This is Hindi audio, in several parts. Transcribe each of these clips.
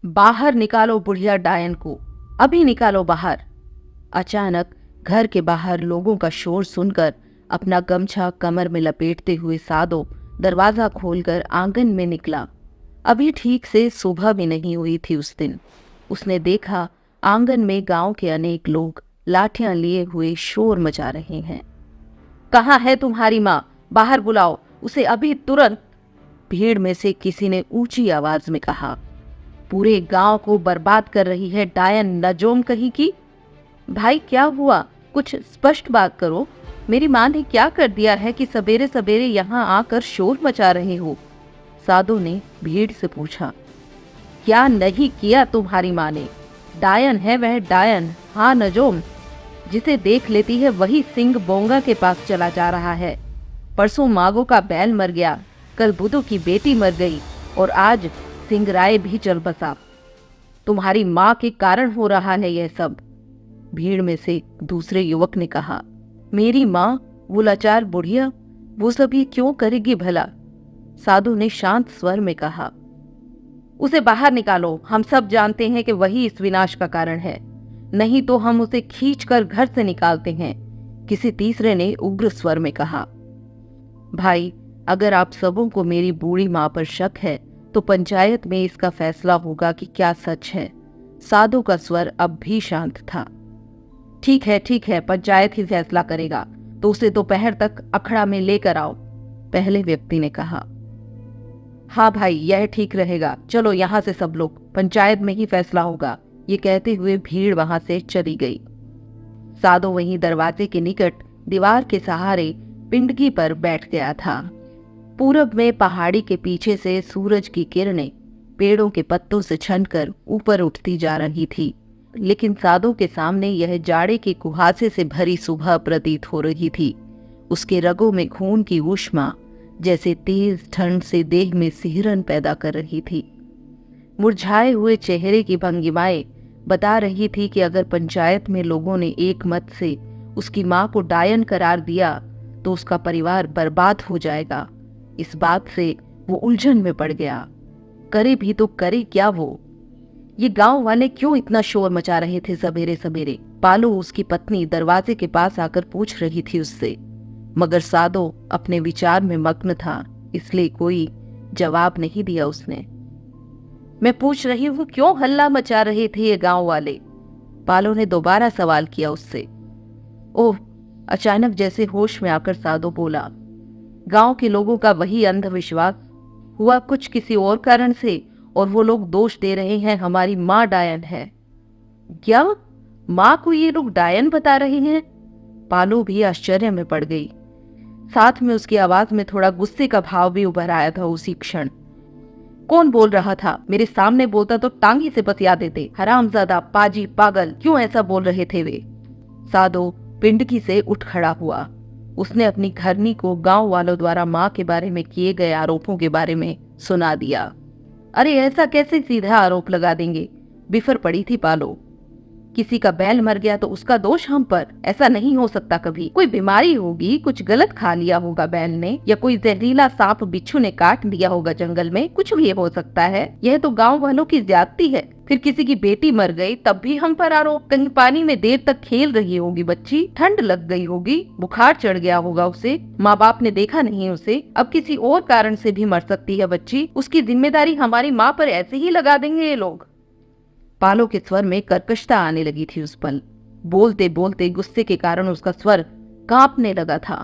बाहर निकालो बुढ़िया डायन को, अभी निकालो बाहर। अचानक घर के बाहर लोगों का शोर सुनकर अपना गमछा कमर में लपेटते हुए सादो दरवाजा खोलकर आंगन में निकला। अभी ठीक से सुबह भी नहीं हुई थी उस दिन। उसने देखा आंगन में गांव के अनेक लोग लाठियां लिए हुए शोर मचा रहे हैं। कहाँ है तुम्हारी माँ? बाहर बुलाओ उसे अभी, तुरंत। भीड़ में से किसी ने ऊंची आवाज में कहा। पूरे गांव को बर्बाद कर रही है डायन नजोम कहीं की। भाई क्या हुआ? कुछ स्पष्ट बात करो। मेरी माँ ने क्या कर दिया है कि सवेरे सवेरे यहाँ आकर शोर मचा रहे हो? साधु ने भीड़ से पूछा। क्या नहीं किया तुम्हारी माँ ने? डायन है वह, डायन। हाँ नजोम, जिसे देख लेती है वही सिंह बोंगा के पास चला जा रहा है। परसों मागो का बैल मर गया, कल बुधो की बेटी मर गई और आज सिंह राय भी चल बसा। तुम्हारी माँ के कारण हो रहा है यह सब। भीड़ में से दूसरे युवक ने कहा। मेरी माँ? वो लाचार बुढ़िया, वो सब ये क्यों करेगी भला? साधु ने शांत स्वर में कहा। उसे बाहर निकालो, हम सब जानते हैं कि वही इस विनाश का कारण है, नहीं तो हम उसे खींचकर घर से निकालते हैं, किसी तीसरे ने उग्र स्वर में कहा। भाई, अगर आप सबों को मेरी बूढ़ी माँ पर शक है तो पंचायत में इसका फैसला होगा कि क्या सच है। साधु का स्वर अब भी शांत था। ठीक है, पंचायत ही फैसला करेगा, तो उसे दोपहर तक अखड़ा में लेकर आओ, पहले व्यक्ति ने कहा। हाँ भाई, यह ठीक रहेगा, चलो यहाँ से सब लोग, पंचायत में ही फैसला होगा। ये कहते हुए भीड़ वहां से चली गई। साधु वहीं दरवाजे के निकट दीवार के सहारे पिंडगी पर बैठ गया था। पूरब में पहाड़ी के पीछे से सूरज की किरणें पेड़ों के पत्तों से छनकर ऊपर उठती जा रही थी, लेकिन साधु के सामने यह जाड़े के कुहासे से भरी सुबह प्रतीत हो रही थी। उसके रगों में खून की ऊष्मा जैसे तेज ठंड से देह में सिहरन पैदा कर रही थी। मुरझाए हुए चेहरे की भंगिमाएं बता रही थी कि अगर पंचायत में लोगों ने एक मत से उसकी मां को डायन करार दिया तो उसका परिवार बर्बाद हो जाएगा। इस बात से वो उलझन में पड़ गया। करे भी तो करे क्या वो? ये गांव वाले क्यों इतना शोर मचा रहे थे सवेरे सवेरे? पालू, उसकी पत्नी, दरवाजे के पास आकर पूछ रही थी उससे, मगर साधो अपने विचार में मग्न था, इसलिए कोई जवाब नहीं दिया उसने। मैं पूछ रही हूँ क्यों हल्ला मचा रहे थे ये गांव वाले? पालो ने दोबारा सवाल किया उससे। ओह, अचानक जैसे होश में आकर साधो बोला। गांव के लोगों का वही अंधविश्वास हुआ कुछ किसी और कारण से, और वो लोग दोष दे रहे हैं हमारी माँ डायन है। क्या? माँ को ये लोग डायन बता रहे हैं? पालो भी आश्चर्य में पड़ गई। साथ में उसकी आवाज में थोड़ा गुस्से का भाव भी उभर आया था उसी क्षण। कौन बोल रहा था? मेरे सामने बोलता तो टांगी से बतिया देते। हरामजादा, पाजी, पागल, क्यों ऐसा बोल रहे थे वे? साधो पिंडकी से उठ खड़ा हुआ। उसने अपनी घरनी को गांव वालों द्वारा माँ के बारे में किए गए आरोपों के बारे में सुना दिया। अरे ऐसा कैसे सीधा आरोप लगा देंगे? बिफर पड़ी थी पालो। किसी का बैल मर गया तो उसका दोष हम पर? ऐसा नहीं हो सकता कभी। कोई बीमारी होगी, कुछ गलत खा लिया होगा बैल ने, या कोई जहरीला सांप बिच्छू ने काट दिया होगा जंगल में, कुछ भी हो सकता है। यह तो गांव वालों की ज्यादती है। फिर किसी की बेटी मर गई तब भी हम पर आरोप। कहीं पानी में देर तक खेल रही होगी बच्ची, ठंड लग गई होगी, बुखार चढ़ गया होगा उसे, माँ बाप ने देखा नहीं उसे, अब किसी और कारण से भी मर सकती है बच्ची। उसकी जिम्मेदारी हमारी माँ पर ऐसे ही लगा देंगे ये लोग। पालो के स्वर में कर्कशता आने लगी थी उस पल। बोलते बोलते गुस्से के कारण उसका स्वर कांपने लगा था।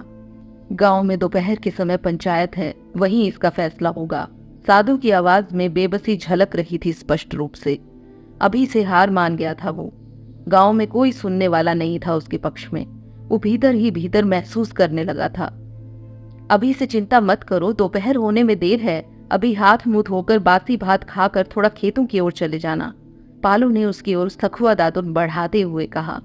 गांव में दोपहर के समय पंचायत है, वहीं इसका फैसला होगा। साधु की आवाज में बेबसी झलक रही थी स्पष्ट रूप से। अभी से हार मान गया था वो। गांव में कोई सुनने वाला नहीं था उसके पक्ष में। वो भीतर ही भीतर महसूस करने लगा था। अभी से चिंता मत करो, दोपहर होने में देर है। अभी हाथ मुंह धोकर बासी भात खाकर थोड़ा खेतों की ओर चले जाना। पालू ने उसकी ओर सखुआ दातुन बढ़ाते हुए कहा।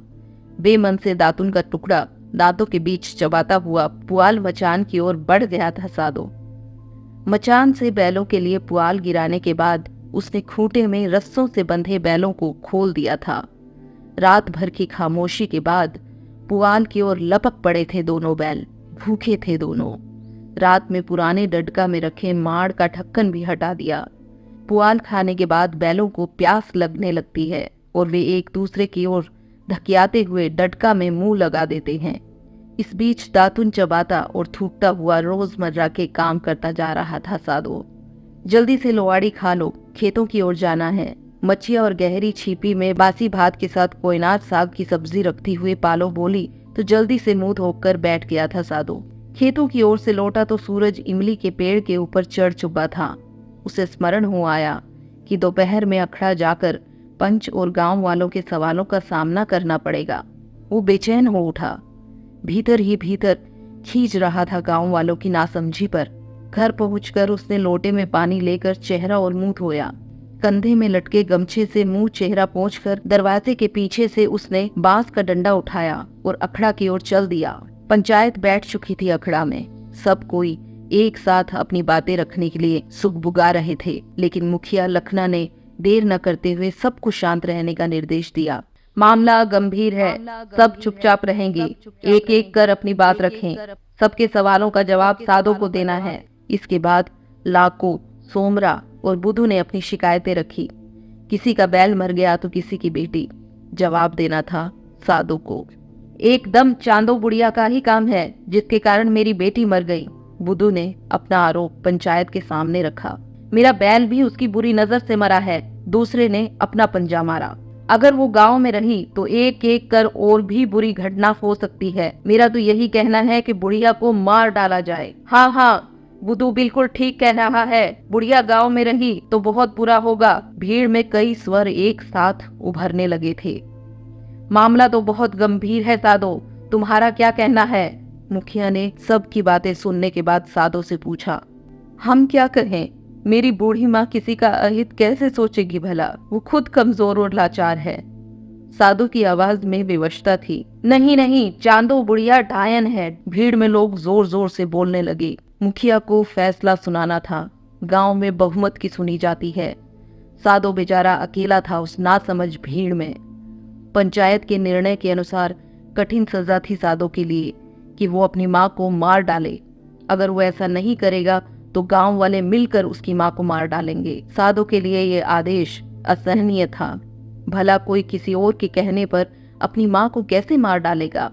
बेमन से दातुन का टुकड़ा दांतों के बीच चबाता हुआ पुआल मचान की ओर बढ़ गया था साधो। मचान से बैलों के लिए पुआल गिराने के बाद उसने खूंटे में रस्सों से बंधे बैलों को खोल दिया था। रात भर की खामोशी के बाद पुआल की ओर लपक पड़े थे दोनों बैल। भूखे थे दोनों। रात में पुराने डडका में रखे माड़ का ढक्कन भी हटा दिया। पुआल खाने के बाद बैलों को प्यास लगने लगती है और वे एक दूसरे की ओर धकियाते हुए डटका में मुंह लगा देते हैं। इस बीच दातुन चबाता और थूकता हुआ रोजमर्रा के काम करता जा रहा था साधु। जल्दी से लोआड़ी खा लो, खेतों की ओर जाना है। मच्छिया और गहरी छिपी में बासी भात के साथ कोयनार साग की सब्जी रखती हुए पालो बोली तो जल्दी से मुंह धोकर बैठ गया था साधु। खेतों की ओर से लौटा तो सूरज इमली के पेड़ के ऊपर चढ़ चुका था। उसे स्मरण हो आया कि दोपहर में अखड़ा जाकर पंच और गांव वालों के सवालों का सामना करना पड़ेगा। वो बेचैन हो उठा। भीतर ही भीतर खींच रहा था गांव वालों की नासमझी पर। घर पहुंचकर उसने लोटे में पानी लेकर चेहरा और मुंह धोया। कंधे में लटके गमछे से मुंह चेहरा पोंछकर दरवाजे के पीछे से उसने बांस का डंडा उठाया और अखड़ा की ओर चल दिया। पंचायत बैठ चुकी थी अखड़ा में। सब कोई एक साथ अपनी बातें रखने के लिए सुगबुगा रहे थे, लेकिन मुखिया लखना ने देर न करते हुए सबको शांत रहने का निर्देश दिया। मामला गंभीर है, सब चुपचाप रहेंगे, एक एक कर अपनी बात रखें। सबके सवालों का जवाब साधु को देना है। इसके बाद लाको, सोमरा और बुधू ने अपनी शिकायतें रखी। किसी का बैल मर गया तो किसी की बेटी। जवाब देना था साधु को। एकदम चांदो बुढ़िया का ही काम है जिसके कारण मेरी बेटी मर गई। बुधू ने अपना आरोप पंचायत के सामने रखा। मेरा बैल भी उसकी बुरी नजर से मरा है। दूसरे ने अपना पंजा मारा। अगर वो गांव में रही तो एक एक कर और भी बुरी घटना हो सकती है। मेरा तो यही कहना है कि बुढ़िया को मार डाला जाए। हाँ हाँ, बुधू बिल्कुल ठीक कह रहा है। बुढ़िया गांव में रही तो बहुत बुरा होगा। भीड़ में कई स्वर एक साथ उभरने लगे थे। मामला तो बहुत गंभीर है साधो, तुम्हारा क्या कहना है? मुखिया ने सबकी बातें सुनने के बाद साधो से पूछा। हम क्या कहें? मेरी बूढ़ी माँ किसी का अहित कैसे सोचेगी भला? वो खुद कमजोर और लाचार है। साधु की आवाज में विवशता थी। नहीं नहीं, चांदो बुढ़िया डायन है। भीड़ में लोग जोर जोर से बोलने लगे। मुखिया को फैसला सुनाना था। गांव में बहुमत की सुनी जाती है। साधु बेचारा अकेला था उस नासमझ भीड़ में। पंचायत के निर्णय के अनुसार कठिन सजा थी साधु के लिए कि वो अपनी माँ को मार डाले। अगर वो ऐसा नहीं करेगा तो गांव वाले मिलकर उसकी माँ को मार डालेंगे। साधु के लिए ये आदेश असहनीय था। भला कोई किसी और के कहने पर अपनी माँ को कैसे मार डालेगा?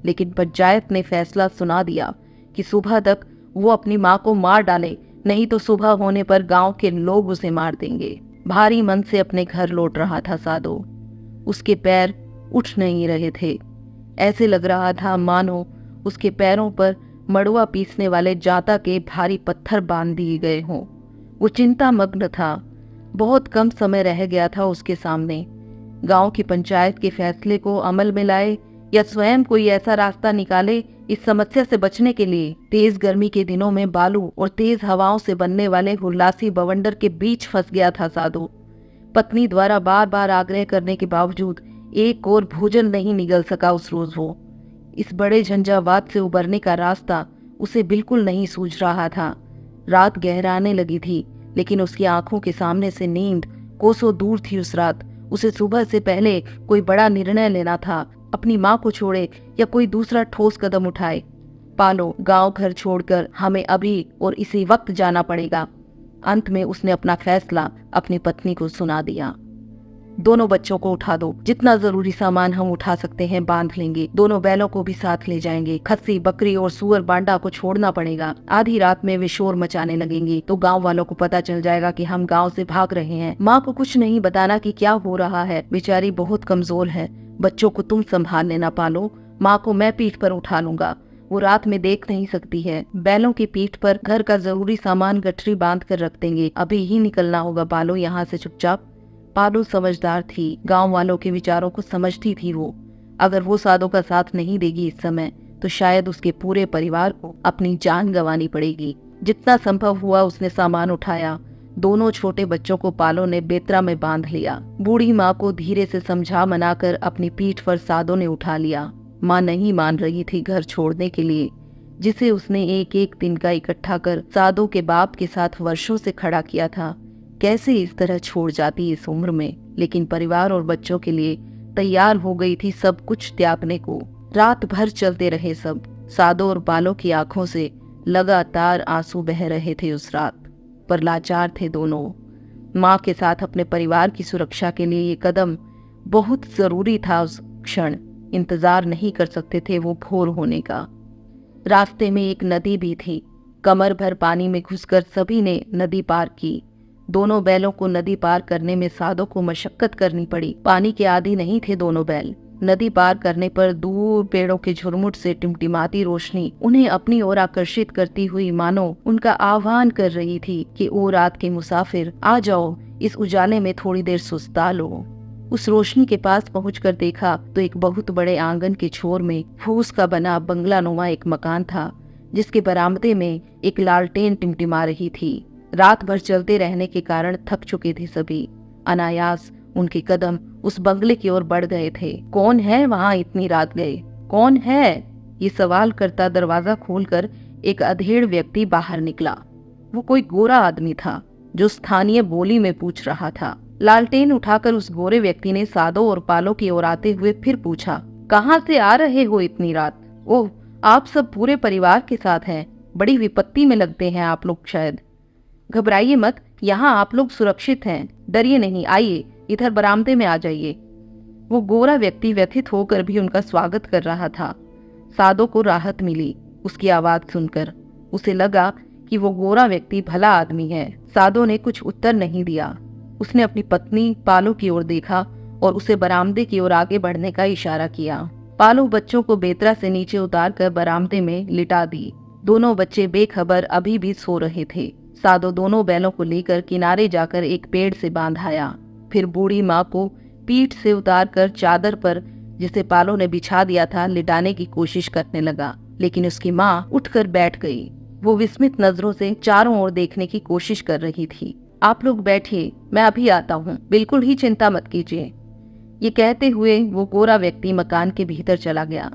लेकिन पंचायत ने फैसला सुना दिया कि सुबह तक वो अपनी माँ को मार डाले, नहीं तो सुबह होने पर गांव के लोग उसे मार देंगे। भारी मन से अपने घर लौट रहा था साधु। उसके पैर उठ नहीं रहे थे। ऐसे लग रहा था मानो उसके पैरों पर मड़ुआ पीसने वाले जाता के भारी पत्थर बांध दिए गए हों। वो चिंता मग्न था। बहुत कम समय रह गया था उसके सामने। गांव की पंचायत के फैसले को अमल में लाए या स्वयं कोई ऐसा रास्ता निकाले इस समस्या से बचने के लिए। तेज गर्मी के दिनों में बालू और तेज हवाओं से बनने वाले हुल्लासी बवंडर के बीच फंस गया था साधु। पत्नी द्वारा बार बार आग्रह करने के बावजूद एक और भोजन नहीं निगल सका उस रोज वो। इस बड़े झंझावात से उबरने का रास्ता उसे बिल्कुल नहीं सूझ रहा था। रात गहराने लगी थी, लेकिन उसकी आंखों के सामने से नींद कोसों दूर थी। उस रात उसे सुबह से पहले कोई बड़ा निर्णय लेना था। अपनी माँ को छोड़े या कोई दूसरा ठोस कदम उठाए। पालो, गांव घर छोड़कर हमें अभी और इसी वक्त जाना पड़ेगा। अंत में उसने अपना फैसला अपनी पत्नी को सुना दिया। दोनों बच्चों को उठा दो। जितना जरूरी सामान हम उठा सकते हैं बांध लेंगे। दोनों बैलों को भी साथ ले जाएंगे। खस्सी, बकरी और सुअर बांडा को छोड़ना पड़ेगा। आधी रात में वे शोर मचाने लगेंगे तो गांव वालों को पता चल जाएगा कि हम गांव से भाग रहे हैं। माँ को कुछ नहीं बताना कि क्या हो रहा है। बेचारी बहुत कमजोर है। बच्चों को तुम संभाल लेना पालो। माँ को मैं पीठ पर उठा लूंगा। वो रात में देख नहीं सकती है। बैलों की पीठ पर घर का जरूरी सामान गठरी बांध कर रख देंगे। अभी ही निकलना होगा पालो यहाँ से चुपचाप। पालो समझदार थी। गांव वालों के विचारों को समझती थी वो। अगर वो साधु का साथ नहीं देगी इस समय तो शायद उसके पूरे परिवार को अपनी जान गंवानी पड़ेगी। जितना संभव हुआ उसने सामान उठाया। दोनों छोटे बच्चों को पालो ने बेतरा में बांध लिया। बूढ़ी माँ को धीरे से समझा मनाकर अपनी पीठ पर साधु ने उठा लिया। माँ नहीं मान रही थी घर छोड़ने के लिए, जिसे उसने एक एक दिन का इकट्ठा कर साधु के बाप के साथ वर्षों से खड़ा किया था। कैसे इस तरह छोड़ जाती इस उम्र में, लेकिन परिवार और बच्चों के लिए तैयार हो गई थी सब कुछ त्यागने को। रात भर चलते रहे सब। साधु और पालो की आंखों से लगातार आंसू बह रहे थे उस रात, पर लाचार थे दोनों। माँ के साथ अपने परिवार की सुरक्षा के लिए ये कदम बहुत जरूरी था। उस क्षण इंतजार नहीं कर सकते थे वो भोर होने का। रास्ते में एक नदी भी थी। कमर भर पानी में घुसकर सभी ने नदी पार की। दोनों बैलों को नदी पार करने में सादों को मशक्कत करनी पड़ी। पानी के आदी नहीं थे दोनों बैल। नदी पार करने पर दूर पेड़ों के झुरमुट से टिमटिमाती रोशनी उन्हें अपनी ओर आकर्षित करती हुई मानो उनका आह्वान कर रही थी कि ओ रात के मुसाफिर, आ जाओ, इस उजाले में थोड़ी देर सुस्ता लो। उस रोशनी के पास पहुंचकर देखा तो एक बहुत बड़े आंगन के छोर में फूस का बना बंगलानुमा एक मकान था, जिसके बरामदे में एक लालटेन टिमटिमा रही थी। रात भर चलते रहने के कारण थक चुके थे सभी। अनायास उनके कदम उस बंगले की ओर बढ़ गए थे। कौन है वहां इतनी रात गए? कौन है? ये सवाल करता दरवाजा खोलकर एक अधेड़ व्यक्ति बाहर निकला। वो कोई गोरा आदमी था जो स्थानीय बोली में पूछ रहा था। लालटेन उठाकर उस गोरे व्यक्ति ने सादों और पालों की ओर आते हुए फिर पूछा, कहाँ से आ रहे हो इतनी रात? ओह, आप सब पूरे परिवार के साथ हैं। बड़ी विपत्ति में लगते हैं आप लोग शायद। घबराइए मत, यहाँ आप लोग सुरक्षित हैं। डरिए नहीं, आइए इधर बरामदे में आ जाइए। वो गोरा व्यक्ति व्यथित होकर भी उनका स्वागत कर रहा था। सादों को राहत मिली उसकी आवाज सुनकर। उसे लगा कि वो गोरा व्यक्ति भला आदमी है। सादों ने कुछ उत्तर नहीं दिया। उसने अपनी पत्नी पालो की ओर देखा और उसे बरामदे की ओर आगे बढ़ने का इशारा किया। पालो बच्चों को बेतरा से नीचे उतार कर बरामदे में लिटा दी। दोनों बच्चे बेखबर अभी भी सो रहे थे। सादो दोनों बैलों को लेकर किनारे जाकर एक पेड़ से बांधाया। फिर बूढ़ी माँ को पीठ से उतारकर चादर पर, जिसे पालो ने बिछा दिया था, लिटाने की कोशिश करने लगा, लेकिन उसकी माँ उठकर बैठ गई। वो विस्मित नजरों से चारों ओर देखने की कोशिश कर रही थी। आप लोग बैठिए, मैं अभी आता हूँ, बिल्कुल ही चिंता मत कीजिए। ये कहते हुए वो गोरा व्यक्ति मकान के भीतर चला गया।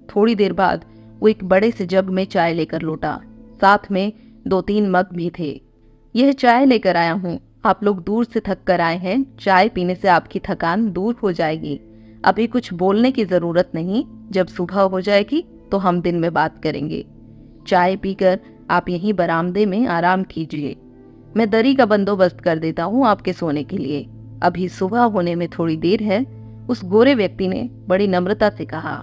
थोड़ी देर बाद वो एक बड़े से जग में चाय लेकर लौटा। साथ में 2-3 मग भी थे। यह चाय लेकर आया हूँ, आप लोग दूर से थक कर आए हैं, चाय पीने से आपकी थकान दूर हो जाएगी। अभी कुछ बोलने की जरूरत नहीं, जब सुबह हो जाएगी तो हम दिन में बात करेंगे। चाय पीकर आप यहीं बरामदे में आराम कीजिए। मैं दरी का बंदोबस्त कर देता हूँ आपके सोने के लिए। अभी सुबह होने में थोड़ी देर है, उस गोरे व्यक्ति ने बड़ी नम्रता से कहा।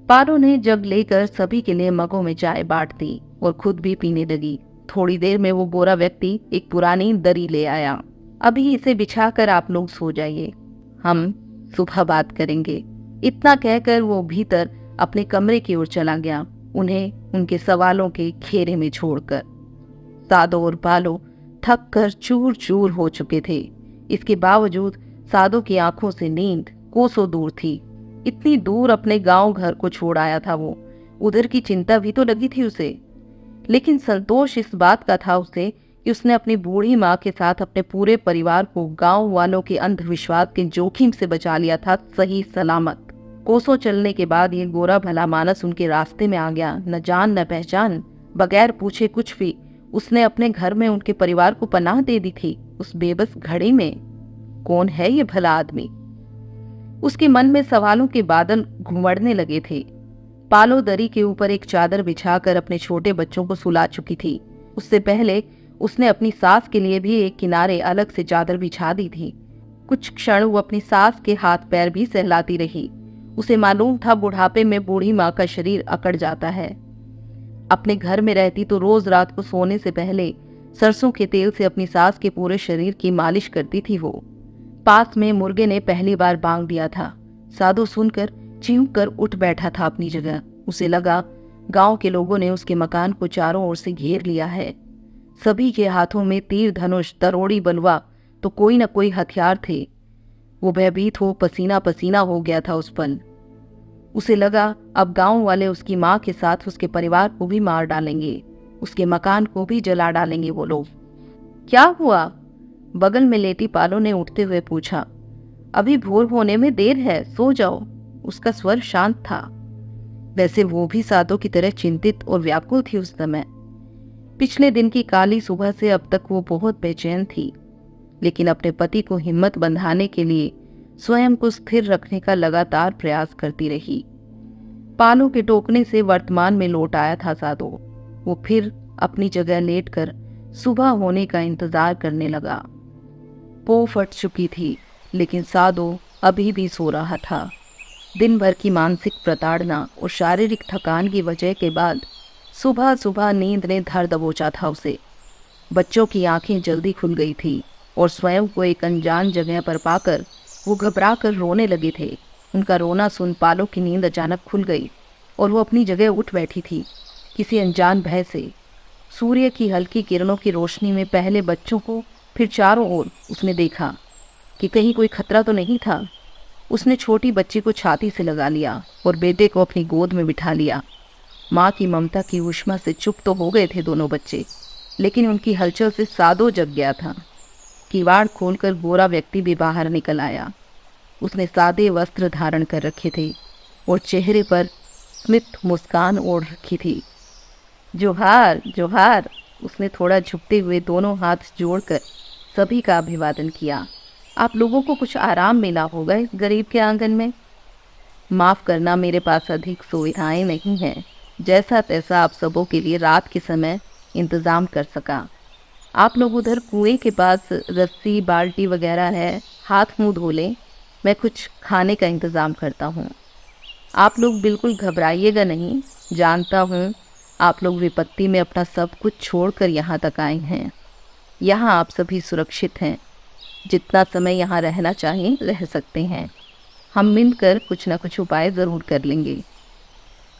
पारो ने जग लेकर सभी के लिए मगों में चाय बांट दी और खुद भी पीने लगी। थोड़ी देर में वो गोरा व्यक्ति एक पुरानी दरी ले आया। अभी इसे बिछाकर आप लोग सो जाइए, हम सुबह बात करेंगे। इतना कहकर वो भीतर अपने कमरे की ओर चला गया, उन्हें उनके सवालों के घेरे में छोड़कर। सादो और पालो थक कर चूर चूर हो चुके थे। इसके बावजूद सादो की आंखों से नींद कोसों दूर थी। इतनी दूर अपने गांव घर को छोड़ आया था वो, उधर की चिंता भी तो लगी थी उसे। लेकिन संतोष इस बात का था उसे कि उसने अपनी बूढ़ी माँ के साथ अपने पूरे परिवार को गांव वालों के अंधविश्वास के जोखिम से बचा लिया था, सही सलामत। कोसों चलने के बाद ये गोरा भला मानस उनके रास्ते में आ गया, न जान न पहचान, बगैर पूछे कुछ भी। उसने अपने घर में उनके परिवार को पनाह दे दी थी, उस बेबस घड़ी में। कौन है ये भला आदमी? उसके मन में सवालों के बादल घुमड़ने लगे थे। पालो दरी के ऊपर एक चादर बिछाकर अपने छोटे बच्चों को सुला चुकी थी। उससे पहले उसने अपनी सास के लिए भी एक किनारे अलग से चादर बिछा दी थी। कुछ क्षण वो अपनी सास के हाथ पैर भी सहलाती रही। उसे मालूम था बुढ़ापे में बूढ़ी माँ का शरीर अकड़ जाता है। अपने घर में रहती तो रोज रात को सोने से पहले सरसों के तेल से अपनी सास के पूरे शरीर की मालिश करती थी वो। पास में मुर्गे ने पहली बार बांग दिया था। साधु सुनकर चींक कर उठ बैठा था अपनी जगह। उसे लगा गांव के लोगों ने उसके मकान को चारों ओर से घेर लिया है। सभी के हाथों में तीर धनुष, तरोड़ी, बलवा तो कोई न कोई हथियार थे। वो भयभीत हो पसीना पसीना हो गया था उस पल। उसे लगा अब गांव वाले उसकी माँ के साथ उसके परिवार को भी मार डालेंगे, उसके मकान को भी जला डालेंगे वो लोग। क्या हुआ? बगल में लेटी पालो ने उठते हुए पूछा। अभी भोर होने में देर है, सो जाओ। उसका स्वर शांत था। वैसे वो भी सादों की तरह चिंतित और व्याकुल थी उस समय। पिछले दिन की काली सुबह से अब तक वो बहुत बेचैन थी, लेकिन अपने पति को हिम्मत बंधाने के लिए स्वयं को स्थिर रखने का लगातार प्रयास करती रही। पालो के टोकने से वर्तमान में लौट आया था सादो। वो फिर अपनी जगह लेटकर सुबह होने का इंतजार करने लगा। पो फट चुकी थी, लेकिन सादो अभी भी सो रहा था। दिन भर की मानसिक प्रताड़ना और शारीरिक थकान की वजह के बाद सुबह सुबह नींद ने धर दबोचा था उसे। बच्चों की आंखें जल्दी खुल गई थी और स्वयं को एक अनजान जगह पर पाकर वो घबरा कर रोने लगे थे। उनका रोना सुन पालो की नींद अचानक खुल गई और वो अपनी जगह उठ बैठी थी, किसी अनजान भय से। सूर्य की हल्की किरणों की रोशनी में पहले बच्चों को, फिर चारों ओर उसने देखा कि कहीं कोई खतरा तो नहीं था। उसने छोटी बच्ची को छाती से लगा लिया और बेटे को अपनी गोद में बिठा लिया। माँ की ममता की ऊष्मा से चुप तो हो गए थे दोनों बच्चे, लेकिन उनकी हलचल से सादो जग गया था। किवाड़ खोलकर गोरा व्यक्ति भी बाहर निकल आया। उसने सादे वस्त्र धारण कर रखे थे और चेहरे पर स्मित मुस्कान ओढ़ रखी थी। जोहार जोहार, उसने थोड़ा झुकते हुए दोनों हाथ जोड़कर सभी का अभिवादन किया। आप लोगों को कुछ आराम मिला होगा इस गरीब के आंगन में। माफ़ करना, मेरे पास अधिक सुविधाएं नहीं हैं। जैसा तैसा आप सबों के लिए रात के समय इंतज़ाम कर सका। आप लोग उधर कुएं के पास रस्सी बाल्टी वगैरह है, हाथ मुंह धो लें। मैं कुछ खाने का इंतज़ाम करता हूँ। आप लोग बिल्कुल घबराइएगा नहीं। जानता हूँ आप लोग विपत्ति में अपना सब कुछ छोड़कर यहाँ तक आए हैं। यहाँ आप सभी सुरक्षित हैं। जितना समय यहाँ रहना चाहें रह सकते हैं। हम मिलकर कुछ ना कुछ उपाय ज़रूर कर लेंगे।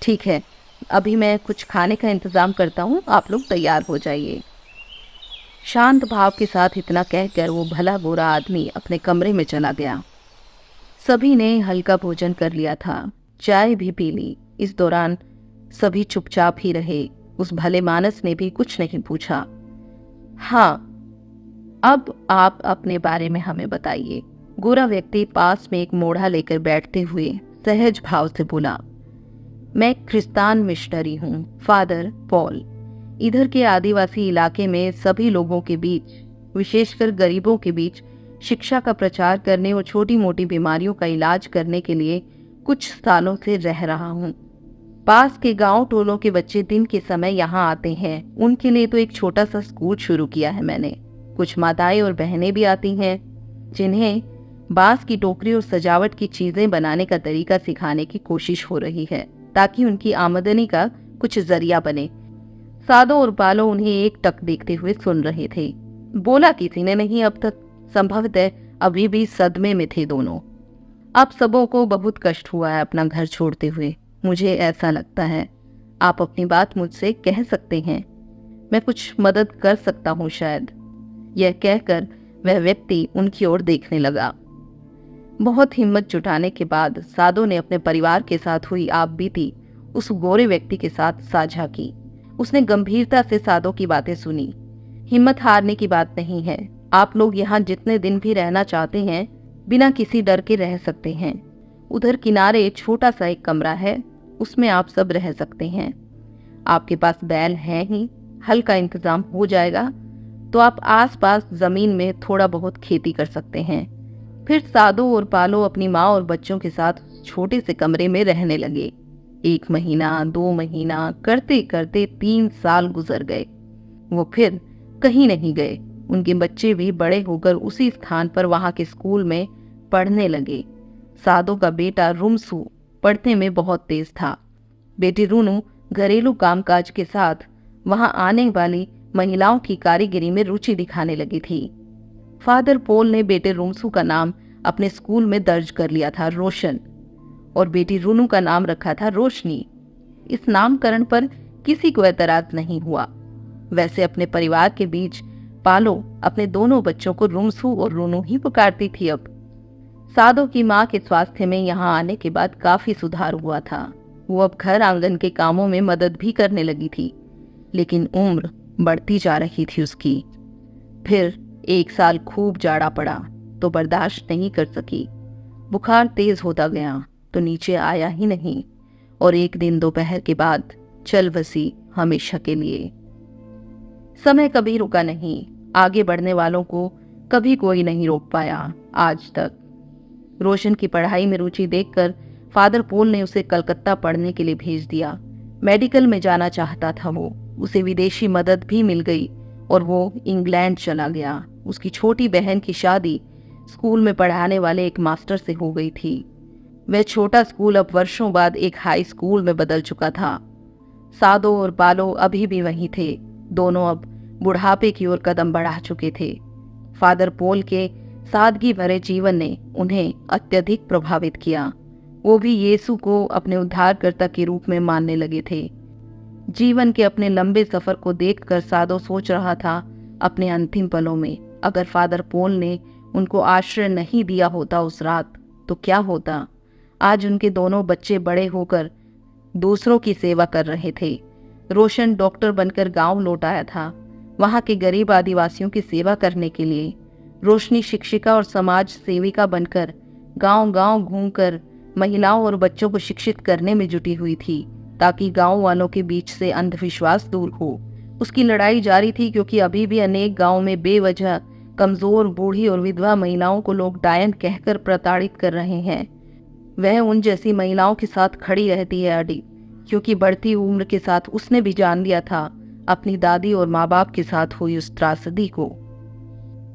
ठीक है, अभी मैं कुछ खाने का इंतज़ाम करता हूँ, आप लोग तैयार हो जाइए। शांत भाव के साथ इतना कहकर वो भला बुरा आदमी अपने कमरे में चला गया। सभी ने हल्का भोजन कर लिया था, चाय भी पी ली। इस दौरान सभी चुपचाप ही रहे। उस भले मानस ने भी कुछ नहीं पूछा। हाँ, अब आप अपने बारे में हमें बताइए। गोरा व्यक्ति पास में एक मोढ़ा लेकर बैठते हुए सहज भाव से बोला। मैं क्रिस्तान मिशनरी हूँ, फादर पॉल। इधर के आदिवासी इलाके में सभी लोगों के बीच, विशेषकर गरीबों के बीच शिक्षा का प्रचार करने और छोटी मोटी बीमारियों का इलाज करने के लिए कुछ सालों से रह रहा हूँ। पास के गांव टोलों के बच्चे दिन के समय यहाँ आते हैं। उनके लिए तो एक छोटा सा स्कूल शुरू किया है मैंने। कुछ माताएं और बहनें भी आती हैं जिन्हें बांस की टोकरी और सजावट की चीजें बनाने का तरीका सिखाने की कोशिश हो रही है, ताकि उनकी आमदनी का कुछ जरिया बने। सादो और पालो उन्हें एक टक देखते हुए सुन रहे थे। बोला किसी ने नहीं अब तक। संभवतः अभी भी सदमे में थे दोनों। अब सबों को बहुत कष्ट हुआ है अपना घर छोड़ते हुए। मुझे ऐसा लगता है आप अपनी बात मुझसे कह सकते हैं। मैं कुछ मदद कर सकता हूँ शायद। यह कहकर वह व्यक्ति उनकी ओर देखने लगा। बहुत हिम्मत जुटाने के बाद सादो ने अपने परिवार के साथ हुई आपबीती उस गोरे व्यक्ति के साथ साझा की। उसने गंभीरता से सादो की बातें सुनी। हिम्मत हारने की बात नहीं है। आप लोग यहाँ जितने दिन भी रहना चाहते हैं बिना किसी डर के रह सकते हैं। उधर किनारे छोटा सा एक कमरा है, उसमें आप सब रह सकते हैं। आपके पास बैल है ही, हल का इंतजाम हो जाएगा तो आप आसपास जमीन में थोड़ा बहुत खेती कर सकते हैं। फिर सादो और पालो अपनी माँ और बच्चों के साथ छोटे से कमरे में रहने लगे। 1 महीना, 2 महीना करते करते 3 साल गुजर गए। वो फिर कहीं नहीं गए। उनके बच्चे भी बड़े होकर उसी स्थान पर वहां के स्कूल में पढ़ने लगे। सादो का बेटा रुमसू पढ़ने में बहुत तेज था। बेटी रूनू घरेलू कामकाज के साथ वहां आने वाली महिलाओं की कारीगरी में रुचि दिखाने लगी थी। फादर पोल ने बेटे रुमसू का नाम अपने स्कूल में दर्ज कर लिया था रोशन, और बेटी रूनू का नाम रखा था रोशनी। इस नामकरण पर किसी को एतराज नहीं हुआ। वैसे अपने परिवार के बीच पालो अपने दोनों बच्चों को रुमसू और रूनू ही पुकारती थी। अब सादो की माँ के स्वास्थ्य में यहाँ आने के बाद काफी सुधार हुआ था। वो अब घर आंगन के कामों में मदद भी करने लगी थी, लेकिन उम्र बढ़ती जा रही थी उसकी। फिर 1 साल खूब जाड़ा पड़ा तो बर्दाश्त नहीं कर सकी। बुखार तेज होता गया तो नीचे आया ही नहीं, और एक दिन दोपहर के बाद चल बसी हमेशा के लिए। समय कभी रुका नहीं। आगे बढ़ने वालों को कभी कोई नहीं रोक पाया आज तक। रोशन की पढ़ाई में रुचि देखकर फादर पोल ने उसे कलकत्ता पढ़ने के लिए भेज दिया। मेडिकल में जाना चाहता था वो। उसे विदेशी मदद भी मिल गई और वो इंग्लैंड चला गया। उसकी छोटी बहन की शादी स्कूल में पढ़ाने वाले एक मास्टर से हो गई थी। वह छोटा स्कूल अब वर्षों बाद एक हाई स्कूल में बदल चुका था। सादो और पालो अभी भी वहीं थे। दोनों अब बुढ़ापे की ओर कदम बढ़ा चुके थे। फादर पोल के सादगी भरे जीवन ने उन्हें अत्यधिक प्रभावित किया। वो भी यीशु को अपने उद्धारकर्ता के रूप में मानने लगे थे। जीवन के अपने लंबे सफर को देखकर सादो सोच रहा था अपने अंतिम पलों में, अगर फादर पोल ने उनको आश्रय नहीं दिया होता उस रात तो क्या होता। आज उनके दोनों बच्चे बड़े होकर दूसरों की सेवा कर रहे थे। रोशन डॉक्टर बनकर गांव लौट आया था, वहां के गरीब आदिवासियों की सेवा करने के लिए। रोशनी शिक्षिका और समाज सेविका बनकर गांव-गांव घूमकर महिलाओं और बच्चों को शिक्षित करने में जुटी हुई थी, ताकि गांव वालों के बीच से अंधविश्वास दूर हो। उसकी लड़ाई जारी थी, क्योंकि अभी भी अनेक गांव में बेवजह कमजोर, बूढ़ी और विधवा महिलाओं को लोग डायन कहकर प्रताड़ित कर रहे हैं। वह उन जैसी महिलाओं के साथ खड़ी रहती है अडी, क्योंकि बढ़ती उम्र के साथ उसने भी जान लिया था अपनी दादी और माँ बाप के साथ हुई उस त्रासदी को।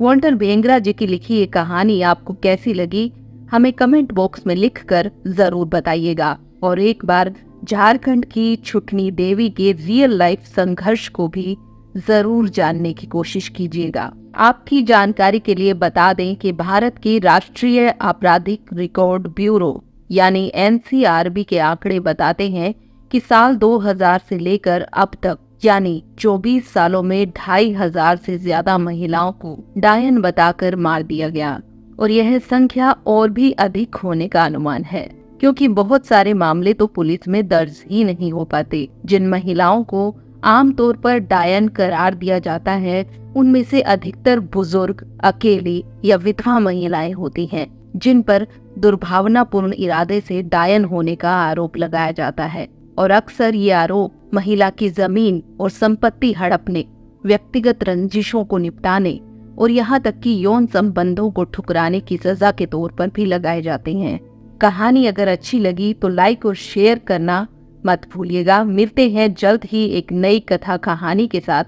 वॉल्टर बेंगरा जी की लिखी ये कहानी आपको कैसी लगी, हमें कमेंट बॉक्स में लिखकर जरूर बताइएगा। और एक बार झारखंड की छुटनी देवी के रियल लाइफ संघर्ष को भी जरूर जानने की कोशिश कीजिएगा। आपकी जानकारी के लिए बता दें कि भारत की राष्ट्रीय आपराधिक रिकॉर्ड ब्यूरो यानी NCRB के आंकड़े बताते हैं कि साल 2000 से लेकर अब तक यानी 24 सालों में 2500 से ज्यादा महिलाओं को डायन बताकर मार दिया गया, और यह संख्या और भी अधिक होने का अनुमान है, क्योंकि बहुत सारे मामले तो पुलिस में दर्ज ही नहीं हो पाते। जिन महिलाओं को आमतौर पर डायन करार दिया जाता है, उनमें से अधिकतर बुजुर्ग, अकेली या विधवा महिलाएं होती हैं, जिन पर दुर्भावनापूर्ण इरादे से डायन होने का आरोप लगाया जाता है। और अक्सर ये आरोप महिला की जमीन और संपत्ति हड़पने, व्यक्तिगत रंजिशों को निपटाने और यहाँ तक कि यौन संबंधों को ठुकराने की सजा के तौर पर भी लगाए जाते हैं। कहानी अगर अच्छी लगी तो लाइक और शेयर करना मत भूलिएगा। मिलते हैं जल्द ही एक नई कथा कहानी के साथ,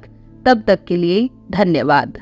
तब तक के लिए धन्यवाद।